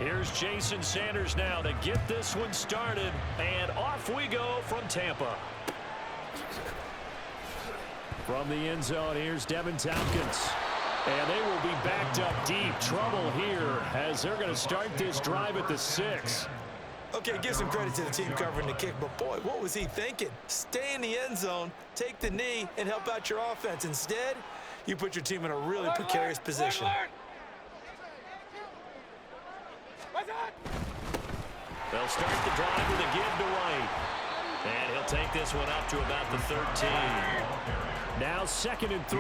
Here's Jason Sanders now to get this one started, and off we go from Tampa. From the end zone, here's Devin Tompkins. And they will be backed up deep. Trouble here as they're going to start this drive at the 6. Okay, give some credit to the team covering the kick, but boy, what was he thinking? Stay in the end zone, take the knee, and help out your offense. Instead, you put your team in a really precarious position. They'll start the drive with a give to White. And he'll take this one up to about the 13. Now 2nd and 3.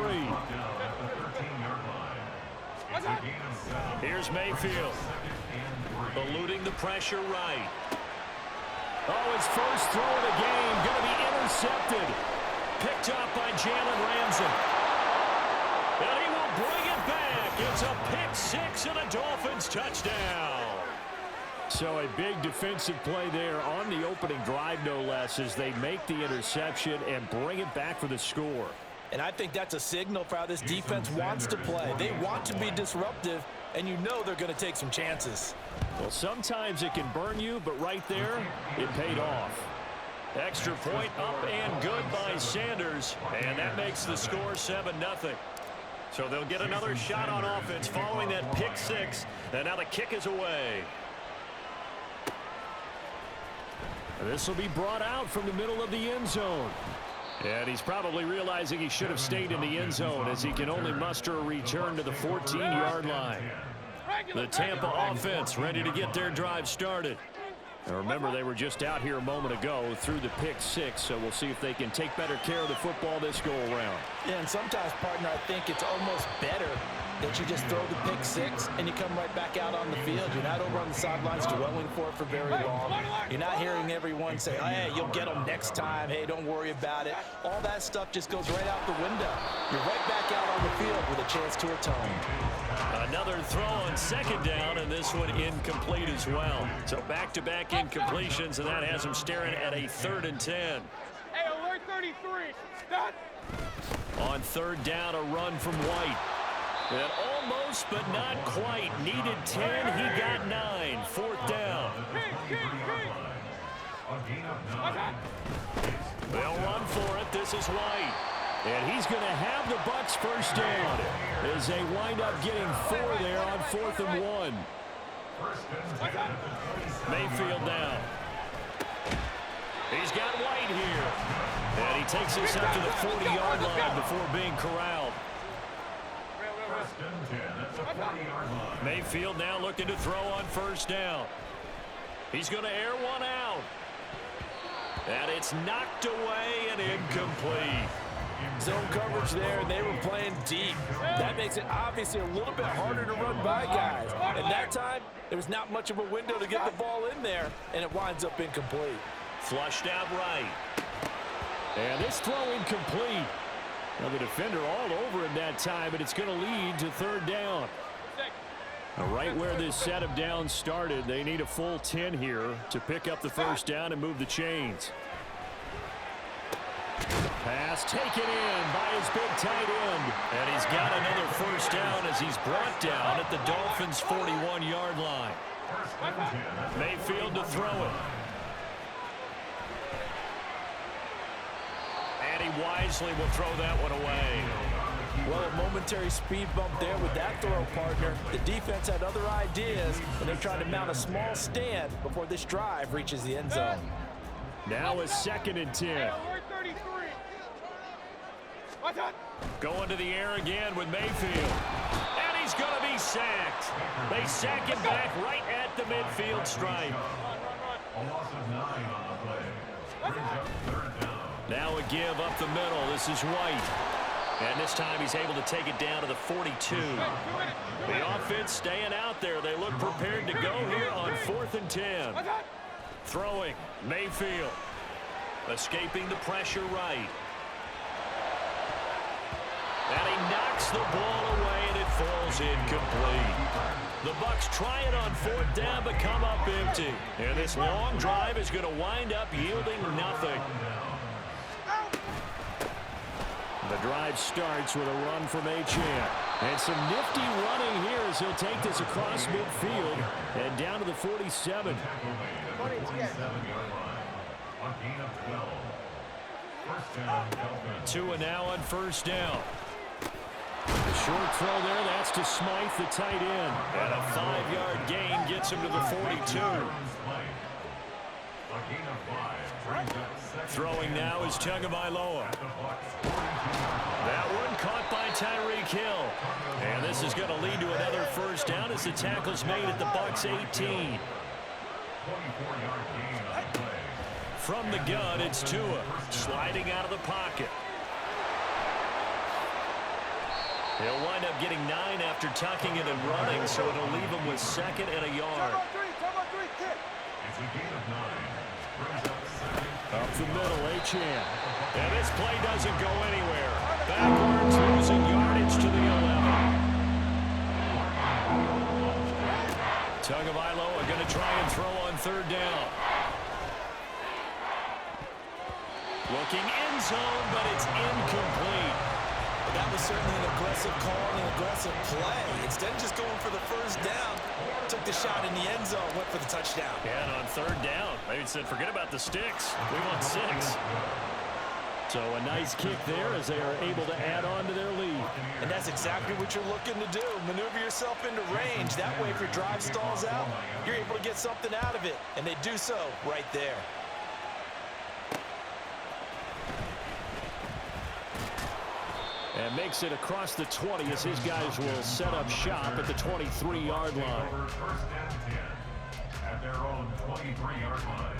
Here's Mayfield. Eluding the pressure right. Oh, his first throw of the game going to be intercepted. Picked up by Jalen Ramsey. And he will bring it back. It's a pick 6 and a Dolphins touchdown. So a big defensive play there on the opening drive, no less, as they make the interception and bring it back for the score. And I think that's a signal for how this defense wants to play. They want to be disruptive, and you know they're going to take some chances. Well, sometimes it can burn you, but right there, it paid off. Extra point up and good by Sanders, and that makes the score 7-0. So they'll get another shot on offense following that pick 6, and now the kick is away. This will be brought out from the middle of the end zone. And he's probably realizing he should have stayed in the end zone as he can only muster a return to the 14-yard line. The Tampa offense ready to get their drive started. Now remember, they were just out here a moment ago through the pick 6, so we'll see if they can take better care of the football this go-around. Yeah, and sometimes, partner, I think it's almost better that you just throw the pick 6 and you come right back out on the field. You're not over on the sidelines dwelling for it for very long. You're not hearing everyone say, hey, you'll get them next time. Hey, don't worry about it. All that stuff just goes right out the window. You're right back out on the field with a chance to atone. Another throw on 2nd down, and this one incomplete as well. So back-to-back incompletions, and that has him staring at a 3rd and 10. Hey, alert 33. Stop. On 3rd down, a run from White. And almost, but not quite. Needed 10. He got 9. 4th down. They'll run for it. This is White. And he's going to have the Bucs first down as they wind up getting 4 there on 4th and 1. Mayfield now. He's got White here. And he takes this up to the 40-yard line before being corralled. Mayfield now looking to throw on 1st down. He's going to air one out. And it's knocked away and incomplete. Zone coverage there, and they were playing deep. That makes it obviously a little bit harder to run by guys. And that time, there was not much of a window to get the ball in there, and it winds up incomplete. Flushed out right. And this throw incomplete. Now the defender all over him that time, but it's going to lead to 3rd down. Now right where this set of downs started, they need a full 10 here to pick up the 1st down and move the chains. Pass taken in by his big tight end. And he's got another 1st down as he's brought down at the Dolphins' 41-yard line. Mayfield to throw it. And he wisely will throw that one away. Well, a momentary speed bump there with that throw, partner. The defense had other ideas, and they tried to mount a small stand before this drive reaches the end zone. Now a 2nd and 10. Going to the air again with Mayfield. And he's going to be sacked. They sack him back right at the midfield stripe. Now a give up the middle. This is White. And this time he's able to take it down to the 42. The offense staying out there. They look prepared to go here on 4th and 10. Throwing, Mayfield. Escaping the pressure right. And he knocks the ball away, and it falls incomplete. The Bucs try it on 4th down, but come up empty. And this long drive is going to wind up yielding nothing. The drive starts with a run from Achane. And some nifty running here as he'll take this across midfield and down to the 47. 2 now on first down. The short throw there, that's to Smythe, the tight end. And a 5-yard gain gets him to the 42. Throwing now is Tagovailoa. That one caught by Tyreek Hill. And this is going to lead to another first down as the tackle's made at the Bucs 18. From the gun, it's Tua, sliding out of the pocket. He'll wind up getting 9 after tucking it and running, so it'll leave him with 2nd and a yard. Up the middle, Achane. And this play doesn't go anywhere. Backwards, losing yardage to the 11. Tagovailoa going to try and throw on 3rd down. Looking end zone, but it's incomplete. That was certainly an aggressive call and an aggressive play. Instead of just going for the first down, took the shot in the end zone, went for the touchdown. And on 3rd down, maybe said, forget about the sticks. We want 6. So a nice kick there as they are able to add on to their lead. And that's exactly what you're looking to do. Maneuver yourself into range. That way, if your drive stalls out, you're able to get something out of it. And they do so right there. And makes it across the 20 as his guys will set up shop at the 23-yard line. First and 10 at their own 23-yard line.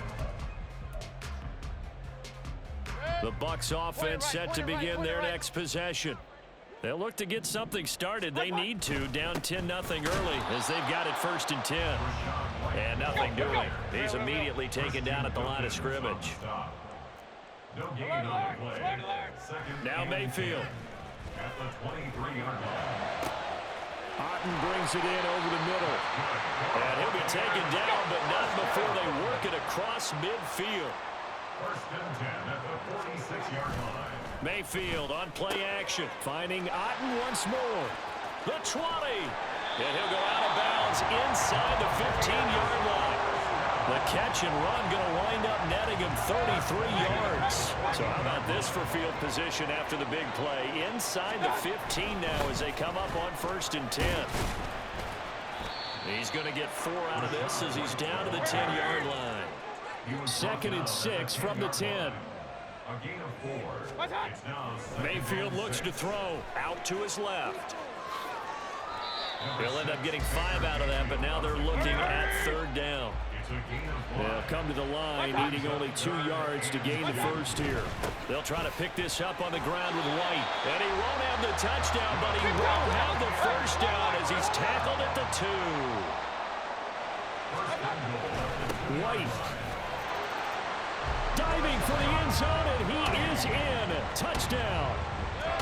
The Bucs offense set to begin their next possession. They'll look to get something started. They need to, down 10-0 early as they've got it 1st and 10. And nothing doing. He's immediately taken down at the line of scrimmage. No gain on the play. Now Mayfield. At the 23-yard line. Otten brings it in over the middle. And he'll be taken down, but not before they work it across midfield. 1st and 10 at the 46-yard line. Mayfield on play action, finding Otten once more. The 20. And he'll go out of bounds inside the 15-yard line. The catch and run going to wind up netting him 33 yards. So how about this for field position after the big play? Inside the 15 now as they come up on 1st and 10. He's going to get 4 out of this as he's down to the 10-yard line. 2nd and 6 from the 10. A gain of 4. It's now Mayfield looks to throw out to his left. He'll end up getting 5 out of that, but now they're looking at 3rd down. They'll come to the line, needing only 2 yards to gain the first here. They'll try to pick this up on the ground with White. And he won't have the touchdown, but he will have the first down as he's tackled at the 2. White diving for the end zone, and he is in. Touchdown.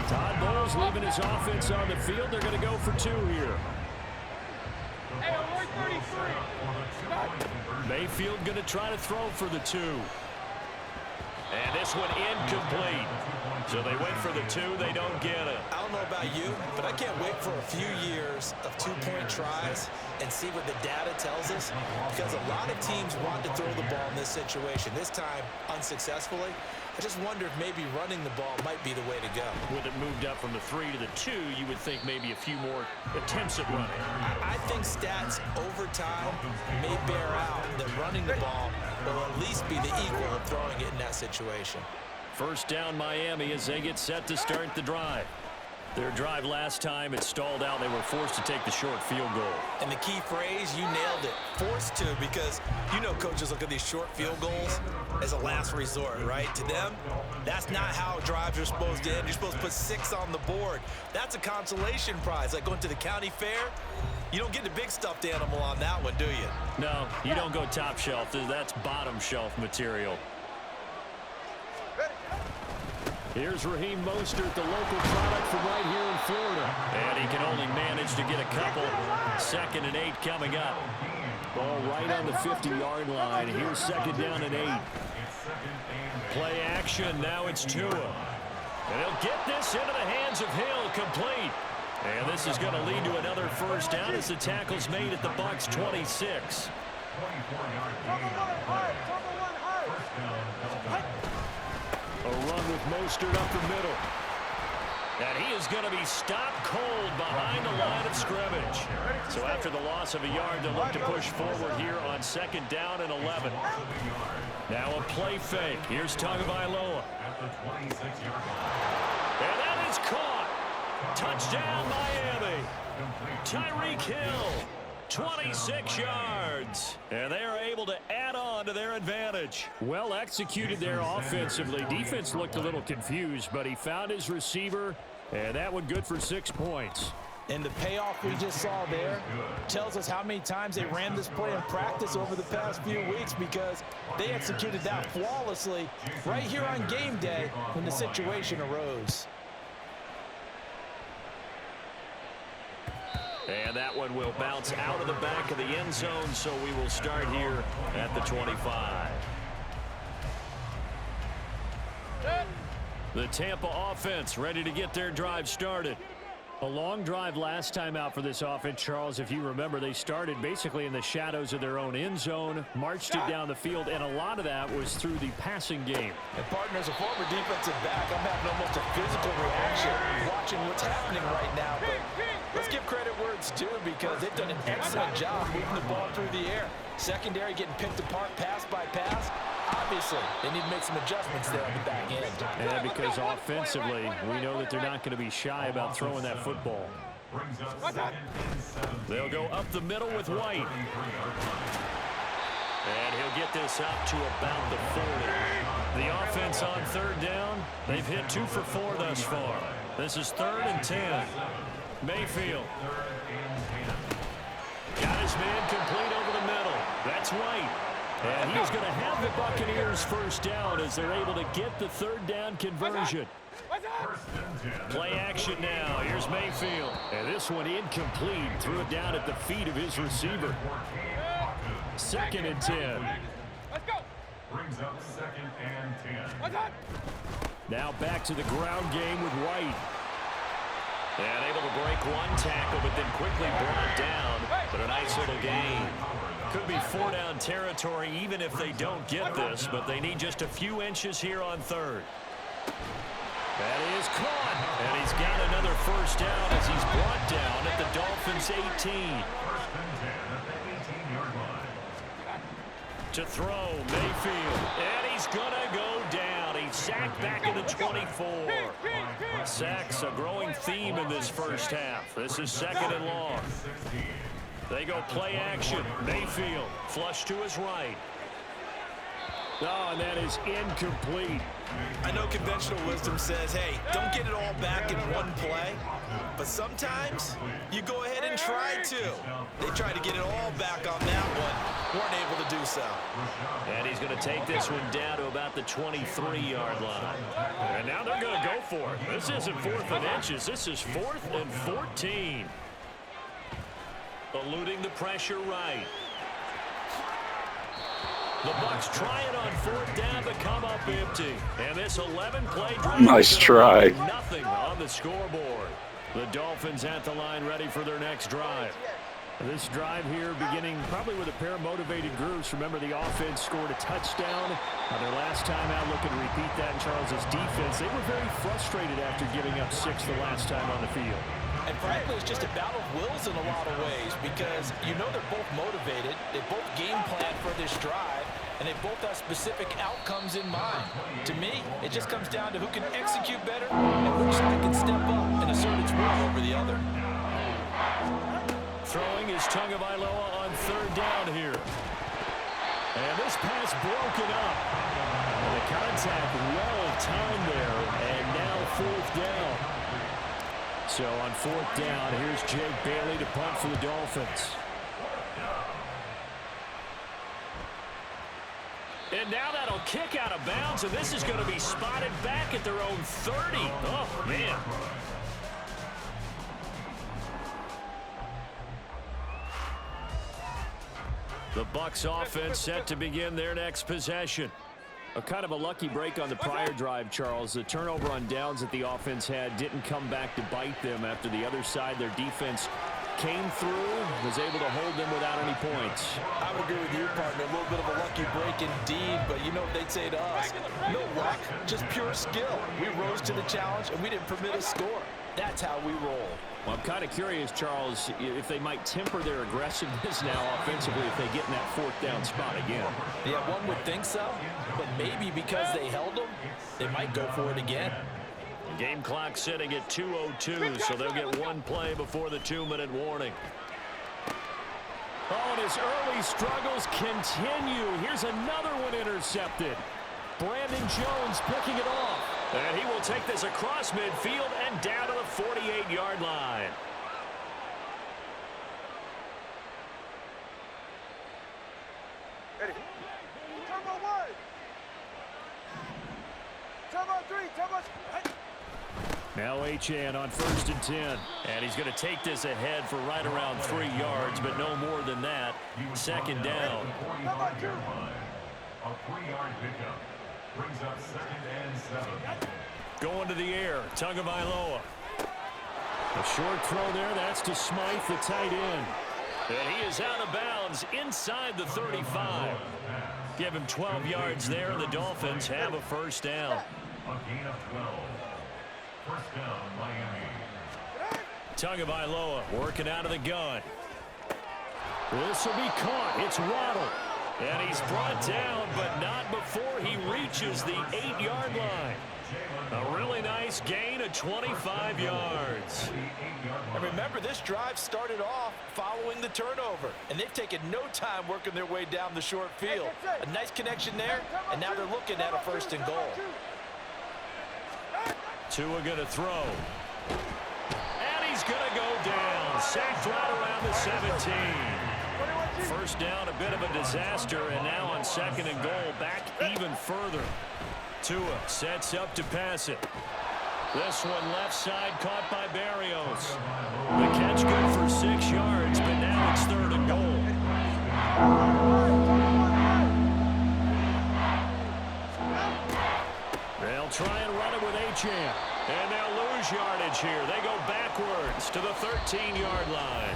Todd Bowles leaving his offense on the field. They're going to go for 2 here. Hey, alert 33. Mayfield going to try to throw for the 2. And this one incomplete. So they went for the 2. They don't get it. I don't know about you, but I can't wait for a few years of 2-point tries and see what the data tells us, because a lot of teams want to throw the ball in this situation. This time, unsuccessfully. I just wonder if maybe running the ball might be the way to go. With it moved up from the 3 to the 2, you would think maybe a few more attempts at running. I think stats over time may bear out that running the ball will at least be the equal of throwing it in that situation. First down Miami as they get set to start the drive. Their drive last time, it stalled out. They were forced to take the short field goal. And the key phrase, you nailed it. Forced to, because you know coaches look at these short field goals as a last resort, right? To them, that's not how drives are supposed to end. You're supposed to put 6 on the board. That's a consolation prize, like going to the county fair. You don't get the big stuffed animal on that one, do you? No, you don't go top shelf. That's bottom shelf material. Here's Raheem Mostert, the local product from right here in Florida. And he can only manage to get a couple. 2nd and 8 coming up. Ball right on the 50-yard line. Here's 2nd down and 8. Play action. Now it's Tua. And he'll get this into the hands of Hill, complete. And this is going to lead to another 1st first down as the tackle's made at the Bucs 26. A run with Mostert up the middle. And he is going to be stopped cold behind the line of scrimmage. So after the loss of a yard, they'll look to push forward here on 2nd down and 11. Now a play fake. Here's Tagovailoa. And that is caught. Touchdown, Miami. Tyreek Hill, 26 yards. And they are able to add on to their advantage. Well executed there offensively. Defense looked a little confused, but he found his receiver, and that one good for 6 points. And the payoff we just saw there tells us how many times they ran this play in practice over the past few weeks, because they executed that flawlessly right here on game day when the situation arose. And that one will bounce out of the back of the end zone, so we will start here at the 25. The Tampa offense ready to get their drive started. A long drive last time out for this offense, Charles. If you remember, they started basically in the shadows of their own end zone, marched it down the field, and a lot of that was through the passing game. And partner, as a former defensive back, I'm having almost a physical reaction watching what's happening right now. But let's give credit where it's due, because they've done an excellent job moving the ball through the air. Secondary getting picked apart pass by pass. Obviously, they need to make some adjustments there on the back end. And because offensively, we know that they're not going to be shy about throwing that football. They'll go up the middle with White. And he'll get this up to about the 40. The offense on 3rd down, they've hit 2 for 4 thus far. This is 3rd and 10. Mayfield. Got his man complete over the middle. That's White. And he's going to have the Buccaneers first down as they're able to get the 3rd down conversion. Play action now. Here's Mayfield. And this one incomplete. Threw it down at the feet of his receiver. 2nd and 10. Let's go. Brings up 2nd and 10. Now back to the ground game with White. And able to break one tackle, but then quickly brought down. But a nice little gain. Could be 4-down territory even if they don't get this, but they need just a few inches here on 3rd. That is caught. And he's got another first down as he's brought down at the Dolphins' 18. To throw, Mayfield. And he's going to go down. He's sacked back at the 24. Sacks a growing theme in this first half. This is 2nd and long. They go play action. Mayfield flush to his right. Oh, and that is incomplete. I know conventional wisdom says, hey, don't get it all back in one play. But sometimes you go ahead and try to. They tried to get it all back on that one. Weren't able to do so. And he's going to take this one down to about the 23-yard line. And now they're going to go for it. This isn't 4th and inches. This is 4th and 14. Eluding the pressure right. The Bucs try it on 4th down, but come up empty. And this 11-play drive. Nice try. Nothing on the scoreboard. The Dolphins at the line ready for their next drive. This drive here beginning probably with a pair of motivated groups. Remember, the offense scored a touchdown. Their last time out, looking to repeat that in Charles's defense. They were very frustrated after giving up 6 the last time on the field. And frankly, it's just a battle of wills in a lot of ways, because you know they're both motivated. They both game plan for this drive, and they both have specific outcomes in mind. To me, it just comes down to who can execute better and which side can step up and assert its will over the other. Throwing is Tagovailoa on 3rd down here. And this pass broken up. And the contact well timed there, and now 4th down. So on 4th down, here's Jake Bailey to punt for the Dolphins. And now that'll kick out of bounds, and this is going to be spotted back at their own 30. Oh, man. The Bucs offense set to begin their next possession. A kind of a lucky break on the prior drive, Charles. The turnover on downs that the offense had didn't come back to bite them after the other side. Their defense came through, was able to hold them without any points. I would agree with you, partner. A little bit of a lucky break indeed, but you know what they'd say to us? No luck, just pure skill. We rose to the challenge, and we didn't permit a score. That's how we roll. Well, I'm kind of curious, Charles, if they might temper their aggressiveness now offensively if they get in that fourth down spot again. Yeah, one would think so, but maybe because they held them, they might go for it again. Game clock sitting at 2:02, so they'll get one play before the 2-minute warning. Oh, and his early struggles continue. Here's another one intercepted. Brandon Jones picking it off. And he will take this across midfield and down to the 48-yard line. Ready. Turbo 1. Turbo 3. Turbo. Hey. Now Achane on 1st and 10. And he's going to take this ahead for right around 3 yards, but no more than that. 2nd down. A 3-yard pickup brings up 2nd and 7. Going to the air, Tagovailoa. A short throw there, that's to Smythe, the tight end. And he is out of bounds inside the 35. Give him 12 yards there, and the Dolphins have a 1st down. A gain of 12. 1st down, Miami. Tagovailoa working out of the gun. This will be caught. It's Waddle. And he's brought down, but not before he reaches the 8-yard line. A really nice gain of 25 yards. And remember, this drive started off following the turnover, and they've taken no time working their way down the short field. A nice connection there, and now they're looking at a 1st and goal. Tua going to throw. And he's going to go down. Sacked right around the 17. 1st down, a bit of a disaster, and now on 2nd and goal, back even further. Tua sets up to pass it. This one left side caught by Barrios. The catch good for 6 yards, but now it's 3rd and goal. They'll try and run it with Achane. And they'll lose yardage here. They go backwards to the 13-yard line.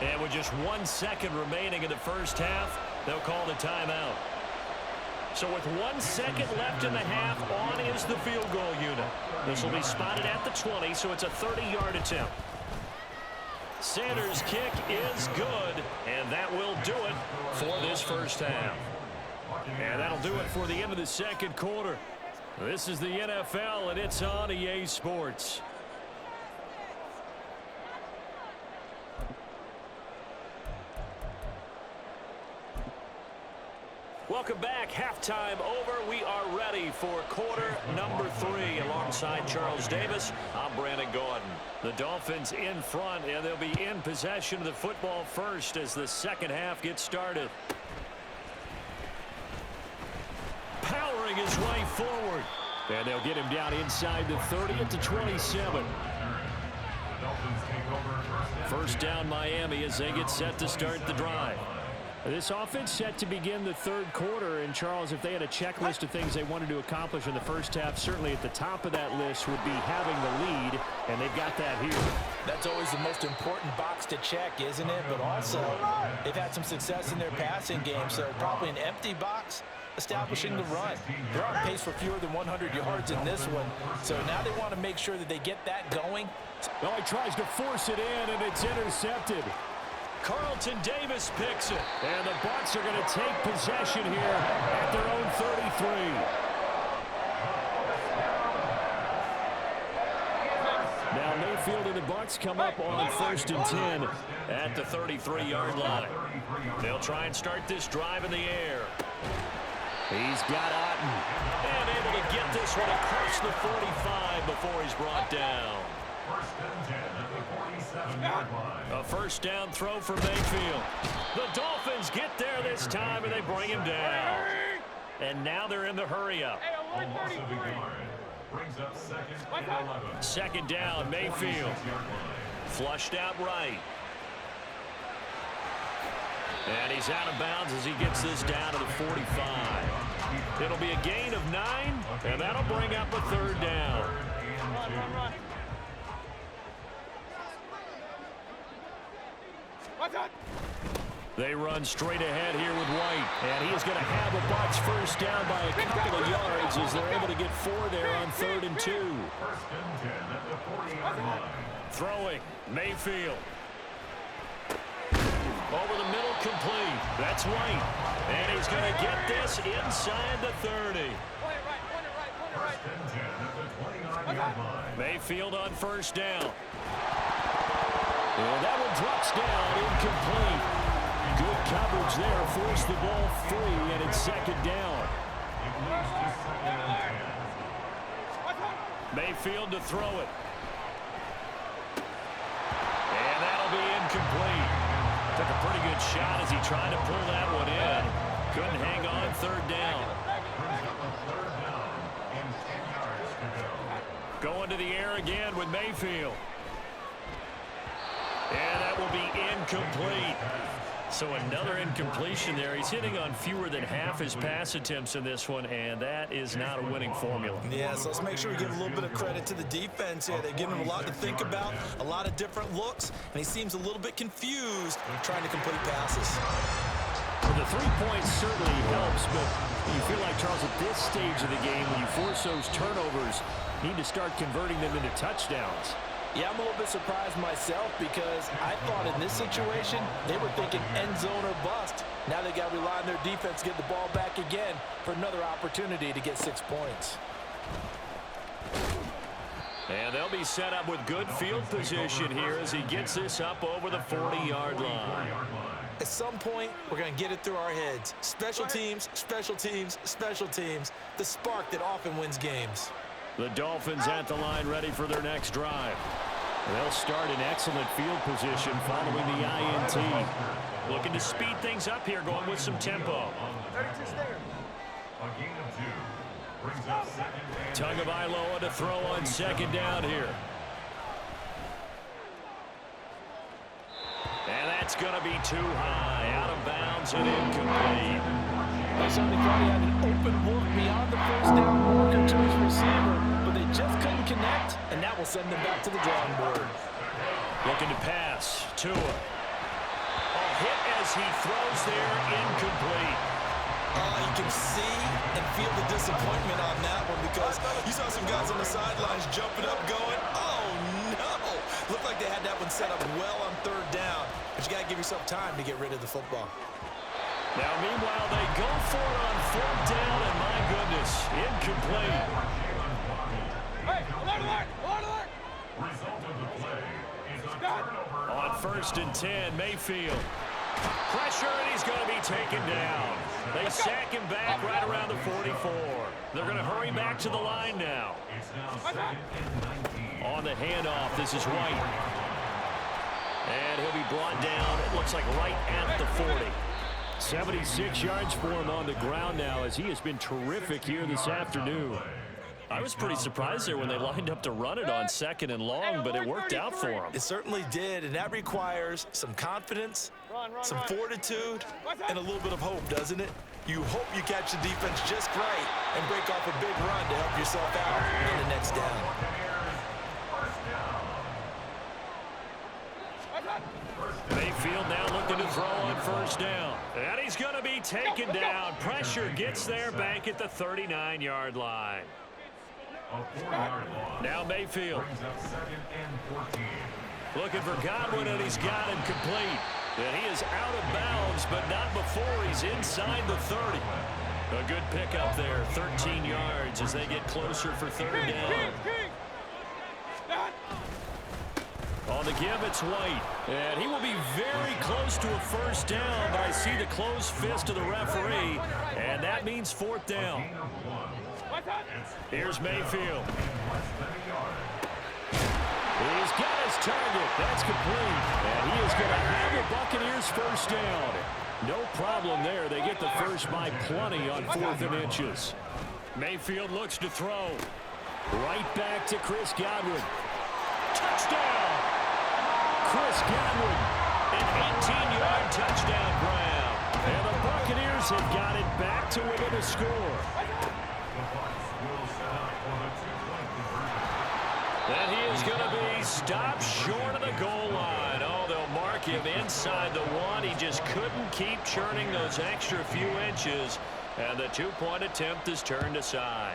And with just 1 second remaining in the 1st half, they'll call the timeout. So with 1 second left in the half, on is the field goal unit. This will be spotted at the 20, so it's a 30-yard attempt. Sanders' kick is good, and that will do it for this 1st half. And that'll do it for the end of the 2nd quarter. This is the NFL, and it's on EA Sports. Welcome back. Halftime over. We are ready for quarter number 3. Alongside Charles Davis, I'm Brandon Gordon. The Dolphins in front, and they'll be in possession of the football first as the 2nd half gets started. Powering his way forward. And they'll get him down inside the 30 at the 27. 1st down Miami as they get set to start the drive. This offense set to begin the 3rd quarter, and Charles, if they had a checklist of things they wanted to accomplish in the 1st half, certainly at the top of that list would be having the lead, and they've got that here. That's always the most important box to check, isn't it? But also, they've had some success in their passing game, so probably an empty box establishing the run. They're on pace for fewer than 100 yards in this one, so now they want to make sure that they get that going. Well, he tries to force it in, and it's intercepted. Carlton Davis picks it, and the Bucs are going to take possession here at their own 33. Now Mayfield and the Bucs come up on 1st and 10 at the 33-yard line. They'll try and start this drive in the air. He's got Otten, and able to get this one across the 45 before he's brought down. 1st and 10 at the 47-yard line. A 1st down throw for Mayfield. The Dolphins get there this time, and they bring him down. And now they're in the hurry-up. Loss of a yard brings up 2nd and 11. 2nd down, Mayfield. Flushed out right. And he's out of bounds as he gets this down to the 45. It'll be a gain of 9, and that'll bring up a 3rd down. They run straight ahead here with White, and he is going to have a Bucs first down by a couple of yards as they're able to get 4 there on 3rd and 2. First and 10 at the 40-yard line. Throwing, Mayfield. Over the middle, complete. That's White, and he's going to get this inside the 30. First and 10 at the 29-yard line. Mayfield on first down. And that one drops down, incomplete. Good coverage there, forced the ball free, and it's 2nd down. It moves to 2nd and 10. Mayfield to throw it. And that'll be incomplete. Took a pretty good shot as he tried to pull that one in. Couldn't hang on, 3rd down. Brings up a 3rd down and 10 yards to go. Going to the air again with Mayfield. And that will be incomplete. So another incompletion there. He's hitting on fewer than half his pass attempts in this one, and that is not a winning formula. Yeah, so let's make sure we give a little bit of credit to the defense here. They've given him a lot to think about, a lot of different looks, and he seems a little bit confused trying to complete passes. Well, the 3 points certainly helps, but you feel like, Charles, at this stage of the game, when you force those turnovers, you need to start converting them into touchdowns. Yeah, I'm a little bit surprised myself because I thought in this situation they were thinking end zone or bust. Now they got to rely on their defense to get the ball back again for another opportunity to get 6 points. And they'll be set up with good field position here as he gets this up over the 40-yard line. At some point, we're going to get it through our heads. Special teams, special teams, special teams. The spark that often wins games. The Dolphins at the line ready for their next drive. They'll start in excellent field position following the INT. Looking to speed things up here, going with some tempo. 32 stinger. A gain of 2 brings up 2nd and Tagovailoa to throw on 2nd down here. And that's going to be too high, out of bounds and incomplete. They certainly thought he had an open look beyond the first down marker to his receiver, but they just couldn't connect, and that will send them back to the drawing board. Looking to pass. Tua. A hit as he throws there, incomplete. You can see and feel the disappointment on that one because you saw some guys on the sidelines jumping up going, oh no! Looked like they had that one set up well on 3rd down, but you got to give yourself time to get rid of the football. Now, meanwhile, they go for it on 4th down, and my goodness, incomplete. Hey, alert, alert, alert, alert. result of the play is a turnover. On 1st and 10, Mayfield. Pressure, and he's going to be taken down. They sack him back right around the 44. They're going to hurry back to the line now. It's now 2nd and 19. On the handoff, this is White. And he'll be brought down, it looks like right at the 40. 76 yards for him on the ground now as he has been terrific here this afternoon. I was pretty surprised there when they lined up to run it on 2nd and long, but it worked out for him. It certainly did, and that requires some confidence, some fortitude, and a little bit of hope, doesn't it? You hope you catch the defense just right and break off a big run to help yourself out in the next down. Mayfield now looking to throw on 1st down. And he's going to be taken down. Pressure gets there back at the 39-yard line. A 4-yard loss. Now Mayfield Brings up 2nd and 14. looking for Godwin, and he's got him complete. And he is out of bounds, but not before he's inside the 30. A good pickup there, 13 yards as they get closer for 3rd down. On the give, it's White. And he will be very close to a 1st down, but I see the closed fist of the referee, and that means 4th down. Here's Mayfield. He's got his target. That's complete. And he is going to have the Buccaneers 1st down. No problem there. They get the first by plenty on 4th and inches. Mayfield looks to throw. Right back to Chris Godwin. Touchdown! Chris Godwin, an 18-yard touchdown grab. And the Buccaneers have got it back to within a score. The Bucs will set up for the 2-point conversion. And he is going to be stopped short of the goal line. Oh, they'll mark took him inside the 1. He just couldn't keep churning those extra few inches, and the two-point attempt is turned aside.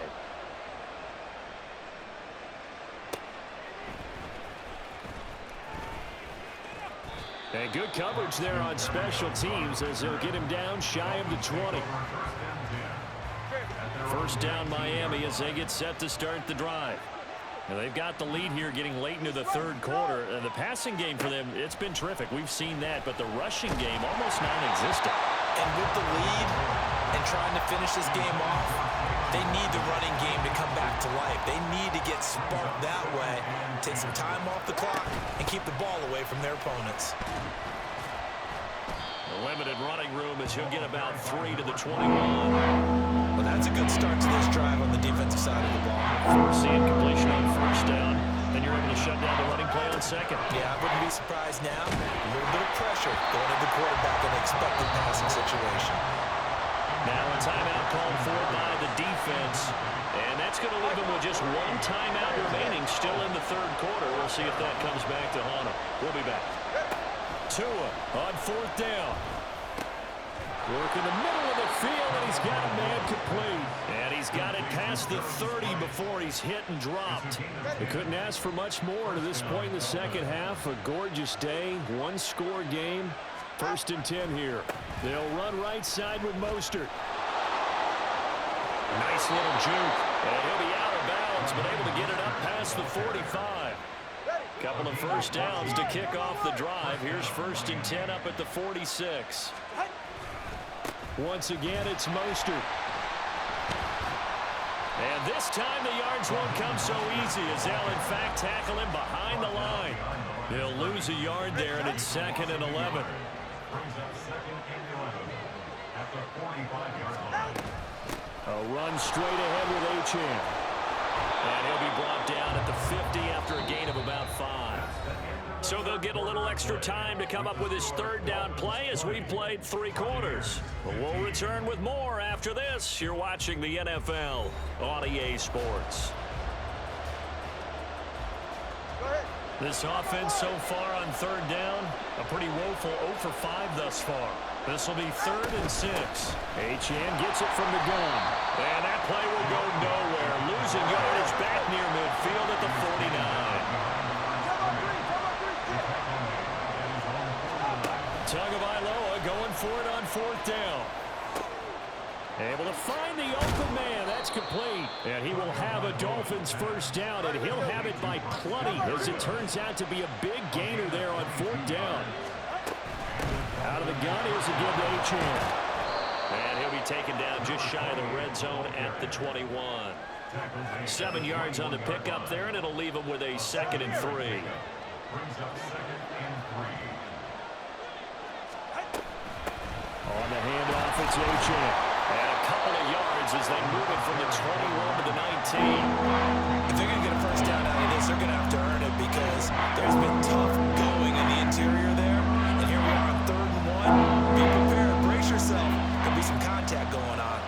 And good coverage there on special teams as they'll get him down shy of the 20. First down Miami as they get set to start the drive. Now they've got the lead here getting late into the third quarter. And the passing game for them, it's been terrific. We've seen that, but the rushing game almost non-existent. And with the lead and trying to finish this game off, they need the running game to come back to life. They need to get sparked that way, take some time off the clock, and keep the ball away from their opponents. A limited running room as he'll get about 3 to the 21. Well, that's a good start to this drive on the defensive side of the ball. Forcing completion on first down, and you're able to shut down the running play on second. Yeah, I wouldn't be surprised now. A little bit of pressure going to the quarterback in an expected passing situation. Now a timeout called for by the defense, and that's going to leave him with just one timeout remaining still in the third quarter. We'll see if that comes back to haunt him. We'll be back. Tua on fourth down. Work in the middle of the field, and he's got a man complete. And he's got it past the 30 before he's hit and dropped. They couldn't ask for much more to this point in the second half. A gorgeous day, one-score game. First and 10 here. They'll run right side with Mostert. Nice little juke. And he'll be out of bounds, but able to get it up past the 45. Couple of first downs to kick off the drive. Here's first and 10 up at the 46. Once again, it's Mostert. And this time the yards won't come so easy as they'll in fact tackle him behind the line. He'll lose a yard there, and it's second and 11. A run straight ahead with Achane. And he'll be brought down at the 50 after a gain of about 5. So they'll get a little extra time to come up with his third down play as we've played 3 quarters. But we'll return with more after this. You're watching the NFL on EA Sports. This offense so far on third down, a pretty woeful 0 for 5 thus far. This will be third and 6. Achane gets it from the gun. And that play will go nowhere. Losing yardage back near midfield at the 49. Tagovailoa going for it on fourth down. Able to find the open man. That's complete. And he will have a Dolphins first down, and he'll have it by plenty as it turns out to be a big gainer there on fourth down. Out of the gun, here's a give to Achane. And he'll be taken down just shy of the red zone at the 21. 7 yards on the pickup there, and it'll leave him with a second and 3. On the handoff, it's Achane. And a couple of yards as they move it from the 21 to the 19. If they're going to get a first down out of this, they're going to have to earn it because there's been tough going in the interior there. And here we are on third and 1. Be prepared. Brace yourself. There'll be some contact going on.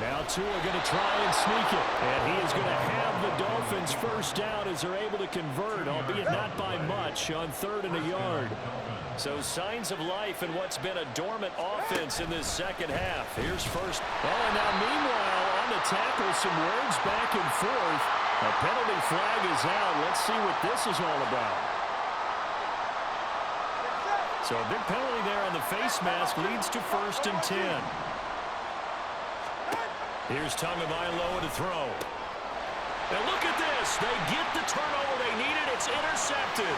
Now Tua going to try and sneak it. And he is going to have the Dolphins first down as they're able to convert, albeit not by much, on third and a yard. So signs of life in what's been a dormant offense in this second half. Here's first. Oh, and now meanwhile on the tackle, some words back and forth. A penalty flag is out. Let's see what this is all about. So a big penalty there on the face mask leads to first and 10. Here's Tagovailoa to throw. And look at this. They get the turnover they needed. It's intercepted.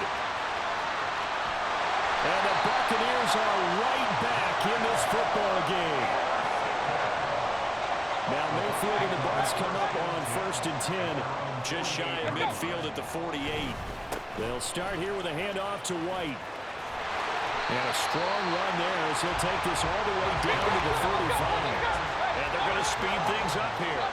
And the Buccaneers are right back in this football game. Now Mayfield and the Bucs come up on first and 10. Just shy of midfield at the 48. They'll start here with a handoff to White. And a strong run there as he'll take this all the way down to the 35. And they're going to speed things up here.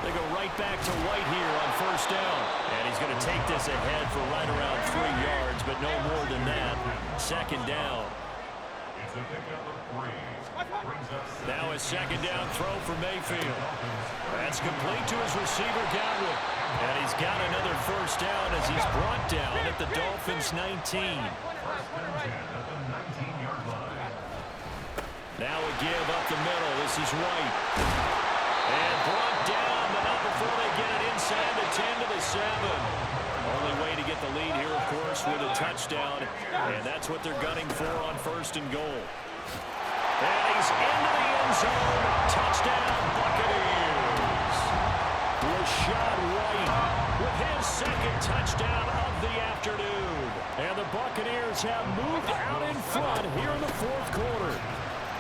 They go right back to White here on first down. And he's going to take this ahead for right around 3 yards, but no more than that. Second down. Now a second down throw for Mayfield. That's complete to his receiver, Godwin. And he's got another first down as he's brought down at the Dolphins' 19. First and 10 at the 19-yard line. Now a give up the middle. This is White. And brought down, but not before they get it inside the 10 to the 7. Only way to get the lead here, of course, with a touchdown. And that's what they're gunning for on first and goal. And he's into the end zone. Touchdown, Buccaneers. Rashad White with his second touchdown of the afternoon. And the Buccaneers have moved out in front here in the fourth quarter.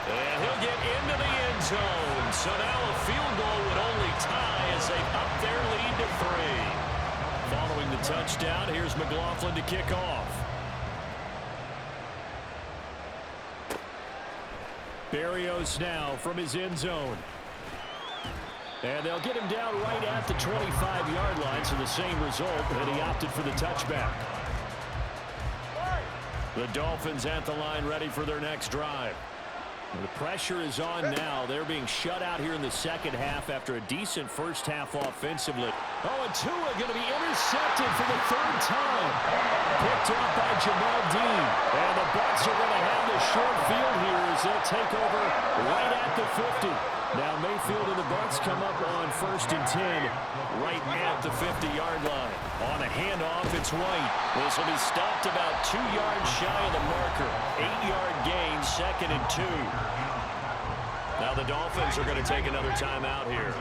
And he'll get into the end zone. So now a field goal would only tie as they up their lead to 3. Following the touchdown, here's McLaughlin to kick off. Berrios now from his end zone. And they'll get him down right at the 25-yard line, so the same result, and he opted for the touchback. The Dolphins at the line ready for their next drive. The pressure is on now. They're being shut out here in the second half after a decent first half offensively. Oh, and Tua going to be intercepted for the third time. Picked up by Jamel Dean. And the Bucs are going to have the short field here as they'll take over right at the 50. Now Mayfield and the Bucs come up on first and 10 right at the 50-yard line. On a handoff, it's White. This will be stopped about 2 yards shy of the marker. 8-yard gain, second and 2. Now the Dolphins are going to take another timeout here.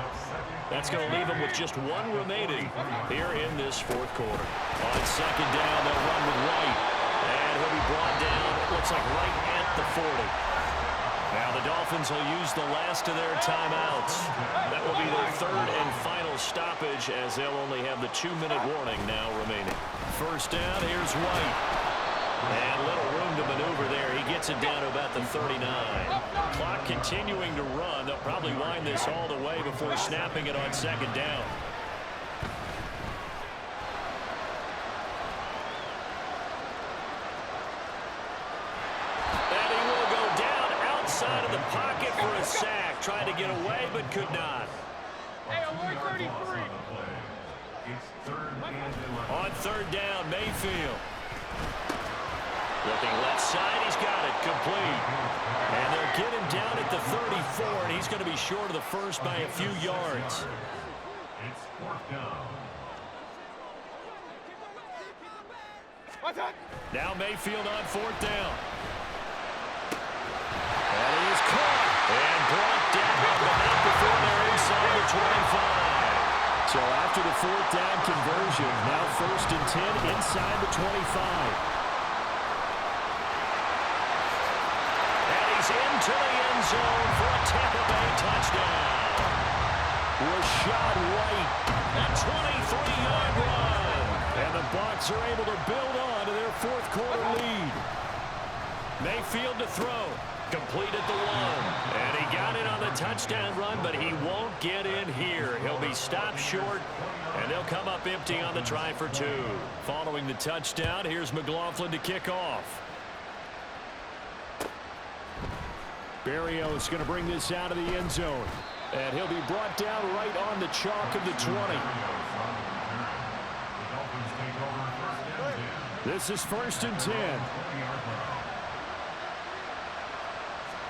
That's going to leave them with just one remaining here in this fourth quarter. On second down, they'll run with White. And he'll be brought down, it looks like right at the 40. Now the Dolphins will use the last of their timeouts. That will be their third and final stoppage as they'll only have the 2-minute warning now remaining. First down, here's White. And little room to maneuver there. He gets it down to about the 39. Clock continuing to run. They'll probably wind this all the way before snapping it on second down. And he will go down outside of the pocket for a sack. Tried to get away, but could not. Hey, alert 33. It's third and 11. On third down, Mayfield. Looking left side, he's got it, complete. And they'll get him down at the 34, and he's going to be short of the first by a few yards. It's fourth down. Now Mayfield on fourth down. And he is caught and brought down, but not before they're inside the 25. So after the fourth down conversion, now first and 10 inside the 25. Into the end zone for a Tampa Bay touchdown. Rashad White, a 23-yard run. And the Bucs are able to build on to their fourth quarter lead. Mayfield to throw. Complete at the 1. And he got it on the touchdown run, but he won't get in here. He'll be stopped short, and they'll come up empty on the try for 2. Following the touchdown, here's McLaughlin to kick off. Berrios going to bring this out of the end zone. And he'll be brought down right on the chalk of the 20. This is first and 10.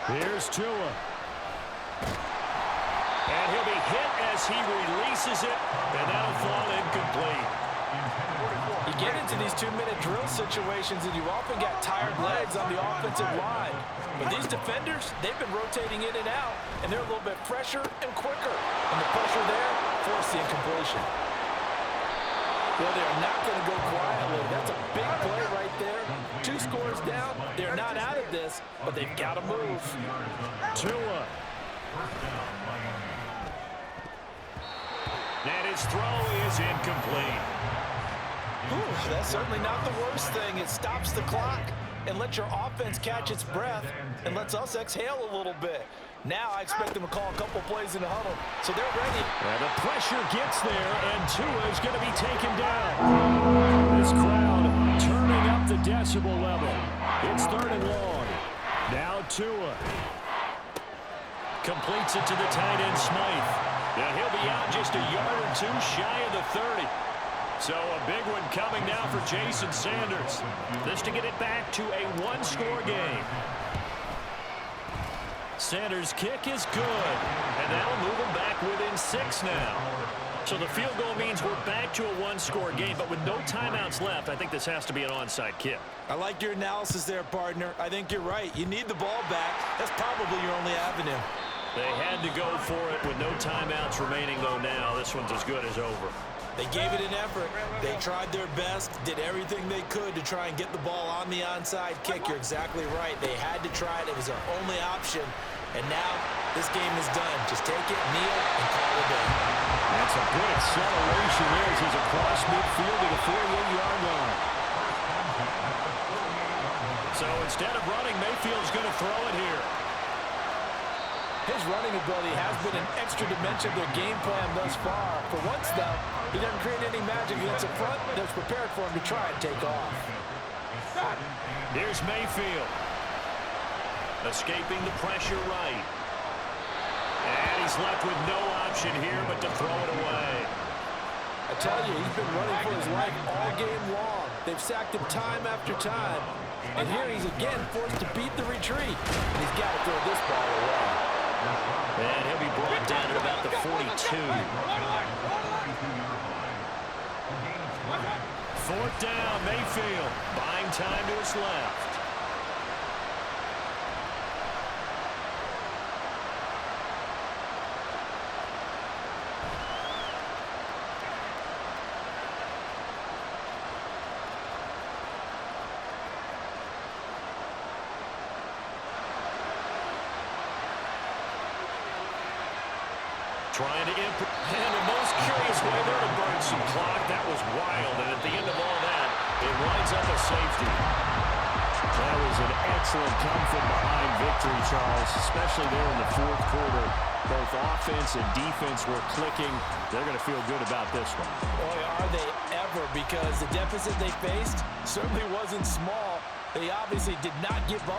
Here's Tua. And he'll be hit as he releases it, and that'll fall incomplete. You get into these 2-minute drill situations and you often got tired legs on the offensive line. But these defenders, they've been rotating in and out, and they're a little bit fresher and quicker. And the pressure there forced the incompletion. Well, they're not going to go quietly. That's a big play right there. 2 scores down. They're not out of this, but they've got to move. Tua. And his throw is incomplete. Whew, that's certainly not the worst thing. It stops the clock and lets your offense catch its breath and lets us exhale a little bit. Now I expect them to call a couple plays in the huddle, so they're ready. And the pressure gets there, and Tua is going to be taken down. This crowd turning up the decibel level. It's third and long. Now Tua completes it to the tight end, Smythe. Yeah, he'll be out just a yard or two shy of the 30. So a big one coming now for Jason Sanders. This to get it back to a one-score game. Sanders' kick is good, and that'll move him back within 6 now. So the field goal means we're back to a one-score game, but with no timeouts left, I think this has to be an onside kick. I like your analysis there, partner. I think you're right. You need the ball back. That's probably your only avenue. They had to go for it with no timeouts remaining, though, now. This one's as good as over. They gave it an effort. They tried their best, did everything they could to try and get the ball on the onside kick. You're exactly right. They had to try it. It was their only option. And now this game is done. Just take it, kneel, and call it a day. That's a good acceleration there as he's across midfield to the 48-yard line. So instead of running, Mayfield's going to throw it here. His running ability has been an extra dimension of their game plan thus far. For once, though, he doesn't create any magic against the front that's prepared for him to try and take off. Here's Mayfield. Escaping the pressure right. And he's left with no option here but to throw it away. I tell you, he's been running for his life all game long. They've sacked him time after time. And here he's again forced to beat the retreat. And he's got to throw this ball away. And he'll be brought down at about the 42. 4th down, Mayfield. Buying time to his left. Trying to and the most curious way there to burn some clock. That was wild, and at the end of all that, it winds up a safety. That was an excellent come-from-behind victory, Charles, especially there in the 4th quarter. Both offense and defense were clicking. They're going to feel good about this one. Boy, are they ever, because the deficit they faced certainly wasn't small. They obviously did not give up.